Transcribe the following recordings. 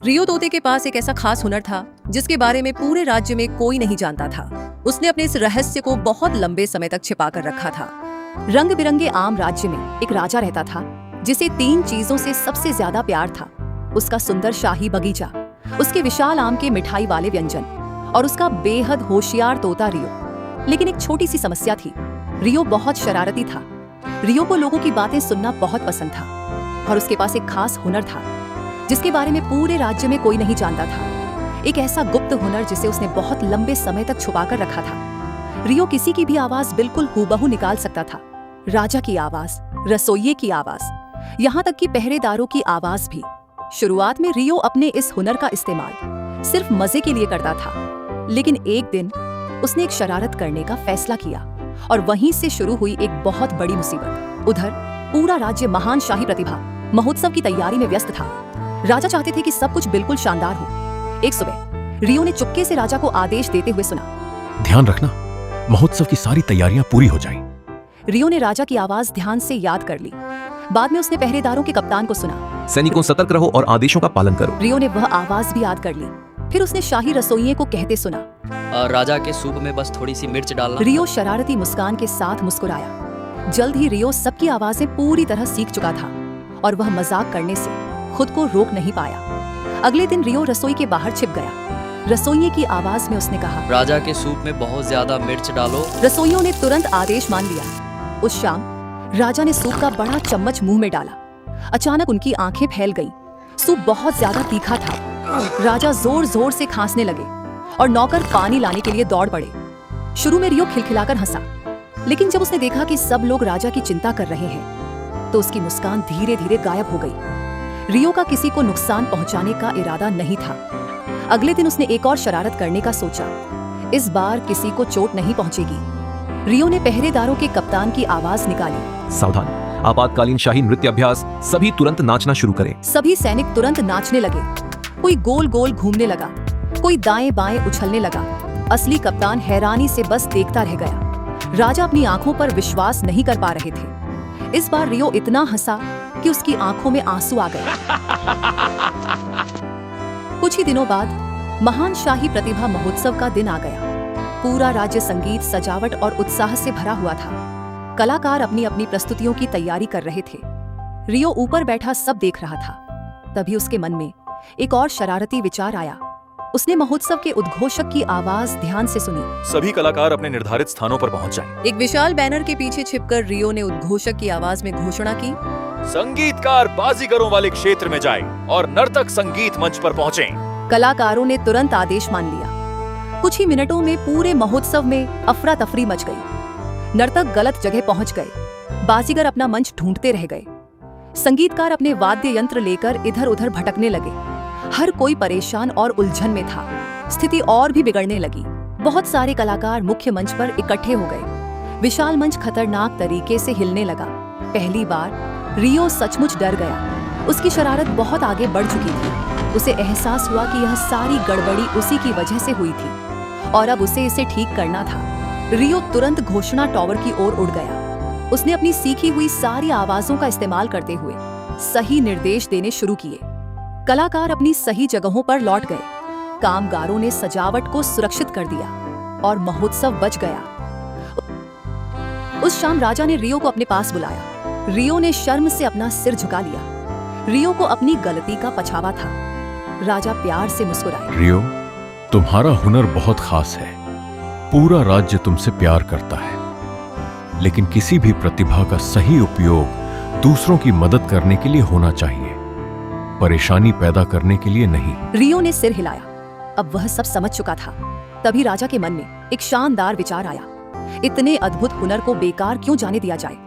रियो तोते के पास एक ऐसा खास हुनर था जिसके बारे में पूरे राज्य में कोई नहीं जानता था। उसने अपने इस रहस्य को बहुत लंबे समय तक छिपा कर रखा था। रंग बिरंगे आम राज्य में एक राजा रहता था जिसे 3 चीजों से सबसे ज्यादा प्यार था। उसका सुंदर शाही बगीचा, उसके विशाल आम के मिठाई वाले व्यंजन और उसका बेहद होशियार तोता रियो। लेकिन एक छोटी सी समस्या थी, रियो बहुत शरारती था। रियो को लोगों की बातें सुनना बहुत पसंद था और उसके पास एक खास हुनर था जिसके बारे में पूरे राज्य में कोई नहीं जानता था। एक ऐसा गुप्त हुनर जिसे उसने बहुत लंबे समय तक छुपा कर रखा था। रियो किसी की भी आवाज बिल्कुल हूबहू निकाल सकता था। राजा की आवाज, रसोइये की आवाज, यहाँ तक कि पहरेदारों की आवाज भी। शुरुआत में रियो अपने इस हुनर का इस्तेमाल सिर्फ मजे के लिए करता था, लेकिन एक दिन उसने एक शरारत करने का फैसला किया और वहीं से शुरू हुई एक बहुत बड़ी मुसीबत। उधर पूरा राज्य महान शाही प्रतिभा महोत्सव की तैयारी में व्यस्त था। राजा चाहते थे कि सब कुछ बिल्कुल शानदार हो। एक सुबह रियो ने चुपके से राजा को आदेश देते हुए सुना, ध्यान रखना, महोत्सव की सारी तैयारियां पूरी हो जाएं। रियो ने राजा की आवाज ध्यान से याद कर ली। बाद में उसने पहरेदारों के कप्तान को सुना, सैनिकों सतर्क रहो और आदेशों का पालन करो। रियो ने वह आवाज भी याद कर ली। फिर उसने शाही रसोइये को कहते सुना, राजा के सूप में बस थोड़ी सी मिर्च डालना। रियो शरारती मुस्कान के साथ मुस्कुराया। जल्द ही रियो सबकी आवाजें पूरी तरह सीख चुका था और वह मजाक करने से खुद को रोक नहीं पाया। अगले दिन रियो रसोई के बाहर छिप गया। रसोइये की आवाज में उसने कहा, राजा के सूप में बहुत ज्यादा मिर्च डालो। रसोइयों ने तुरंत आदेश मान लिया। उस शाम राजा ने सूप का बड़ा चम्मच मुंह में डाला। अचानक उनकी आंखें फैल गईं। सूप बहुत ज्यादा तीखा था। राजा जोर जोर से खांसने लगे और नौकर पानी लाने के लिए दौड़ पड़े। शुरू में रियो खिलखिलाकर हंसा, लेकिन जब उसने देखा कि सब लोग राजा की चिंता कर रहे हैं तो उसकी मुस्कान धीरे धीरे गायब हो गई। रियो का किसी को नुकसान पहुंचाने का इरादा नहीं था। अगले दिन उसने एक और शरारत करने का सोचा। इस बार किसी को चोट नहीं पहुंचेगी। रियो ने पहरेदारों के कप्तान की आवाज निकाली, सावधान, आपातकालीन शाही नृत्य अभ्यास, सभी तुरंत नाचना शुरू करें। सभी सैनिक तुरंत नाचने लगे। कोई गोल गोल घूमने लगा, कोई दाएं बाएं उछलने लगा। असली कप्तान हैरानी से बस देखता रह गया। राजा अपनी आंखों पर विश्वास नहीं कर पा रहे थे। इस बार रियो इतना हंसा कि उसकी आंखों में आंसू आ गए। कुछ ही दिनों बाद महान शाही प्रतिभा महोत्सव का दिन आ गया। पूरा राज्य संगीत, सजावट और उत्साह से भरा हुआ था। कलाकार अपनी अपनी प्रस्तुतियों की तैयारी कर रहे थे। रियो ऊपर बैठा सब देख रहा था। तभी उसके मन में एक और शरारती विचार आया। उसने महोत्सव के उद्घोषक की आवाज ध्यान से सुनी, सभी कलाकार अपने निर्धारित स्थानों पर पहुंच जाएं। एक विशाल बैनर के पीछे छिपकर रियो ने उद्घोषक की आवाज में घोषणा की, संगीतकार बाजीगरों वाले क्षेत्र में जाएं और नर्तक संगीत मंच पर पहुंचें। कलाकारों ने तुरंत आदेश मान लिया। कुछ ही मिनटों में पूरे महोत्सव में अफरा तफरी मच गई। नर्तक गलत जगह पहुंच गए। बाजीगर अपना मंच ढूंढते रह गए। संगीतकार अपने वाद्य यंत्र लेकर इधर उधर भटकने लगे। हर कोई परेशान और उलझन में था। स्थिति और भी बिगड़ने लगी। बहुत सारे कलाकार मुख्य मंच पर इकट्ठे हो गए। विशाल मंच खतरनाक तरीके से हिलने लगा। पहली बार रियो सचमुच डर गया। उसकी शरारत बहुत आगे बढ़ चुकी थी। उसे एहसास हुआ कि यह सारी गड़बड़ी उसी की वजह से हुई थी और अब उसे इसे ठीक करना था। रियो तुरंत घोषणा टावर की ओर उड़ गया। उसने अपनी सीखी हुई सारी आवाजों का इस्तेमाल करते हुए सही निर्देश देने शुरू किए। कलाकार अपनी सही जगहों पर लौट गए। कामगारों ने सजावट को सुरक्षित कर दिया और महोत्सव बच गया। उस शाम राजा ने रियो को अपने पास बुलाया। रियो ने शर्म से अपना सिर झुका लिया। रियो को अपनी गलती का पछतावा था। राजा प्यार से मुस्कुराए, रियो, तुम्हारा हुनर बहुत खास है। पूरा राज्य तुमसे प्यार करता है, लेकिन किसी भी प्रतिभा का सही उपयोग दूसरों की मदद करने के लिए होना चाहिए, परेशानी पैदा करने के लिए नहीं। रियो ने सिर हिलाया। अब वह सब समझ चुका था। तभी राजा के मन में एक शानदार विचार आया। इतने अद्भुत हुनर को बेकार क्यों जाने दिया जाए।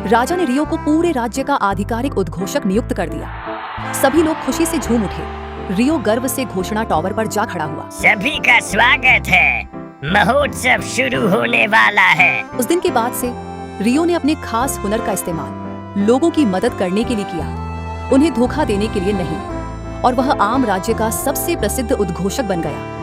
राजा ने रियो को पूरे राज्य का आधिकारिक उद्घोषक नियुक्त कर दिया। सभी लोग खुशी से झूम उठे। रियो गर्व से घोषणा टावर पर जा खड़ा हुआ। सभी का स्वागत है, महोत्सव शुरू होने वाला है। उस दिन के बाद से रियो ने अपने खास हुनर का इस्तेमाल लोगों की मदद करने के लिए किया, उन्हें धोखा देने के लिए नहीं, और वह आम राज्य का सबसे प्रसिद्ध उद्घोषक बन गया।